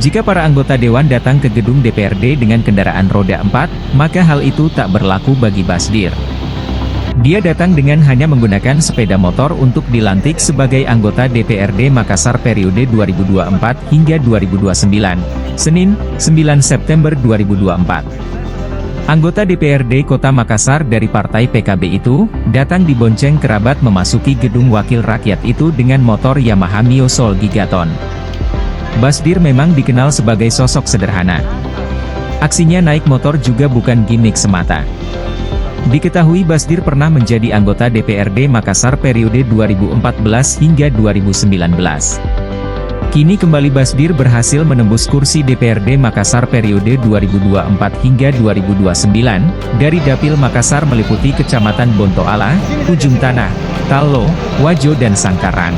Jika para anggota dewan datang ke gedung DPRD dengan kendaraan roda 4, maka hal itu tak berlaku bagi Basdir. Dia datang dengan hanya menggunakan sepeda motor untuk dilantik sebagai anggota DPRD Makassar periode 2024 hingga 2029, Senin, 9 September 2024. Anggota DPRD Kota Makassar dari Partai PKB itu, datang dibonceng kerabat memasuki gedung wakil rakyat itu dengan motor Yamaha Mio Soul Gigaton. Basdir memang dikenal sebagai sosok sederhana. Aksinya naik motor juga bukan gimmick semata. Diketahui Basdir pernah menjadi anggota DPRD Makassar periode 2014 hingga 2019. Kini kembali Basdir berhasil menembus kursi DPRD Makassar periode 2024 hingga 2029, dari Dapil Makassar meliputi Kecamatan Bontoala, Ujung Tanah, Tallo, Wajo dan Sangkaran.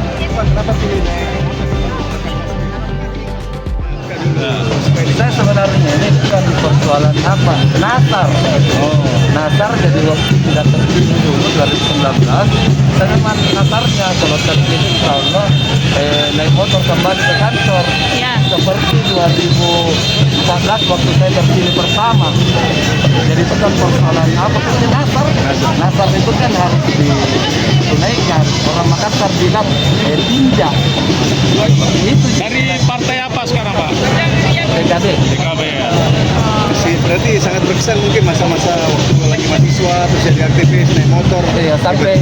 Saya sebenarnya ini bukan persoalan apa, Nasar jadi waktu tidak terpilih dulu 2019, saya memang Nasarnya kalau terpilih insya Allah naik motor kembali ke kantor, seperti 2014 waktu saya terpilih pertama. Jadi bukan persoalan apa, itu Nasar itu kan harus ditunaikan. Orang Makassar bilang tinja. Itu dari partai apa sekarang Pak? PKB. PKB ya. Berarti sangat berkesan mungkin masa-masa waktu lagi mahasiswa, terus jadi aktivis, naik motor. Iya, sampai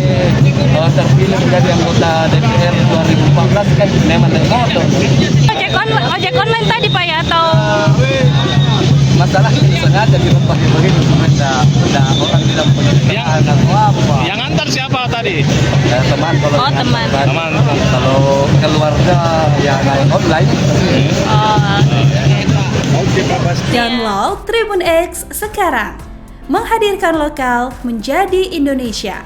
terpilih menjadi anggota DPR 2014 kan memang naik motor. Ojek online tadi Pak ya, atau? Masalah sengaja dilepas begini, udah orang tidak punya kerjaan atau apa. Yang antar siapa tadi? Teman kalau Oh, teman. Kalau keluarga ya naik online. Oke, Pak Bas. Download Tribun X sekarang, menghadirkan lokal menjadi Indonesia.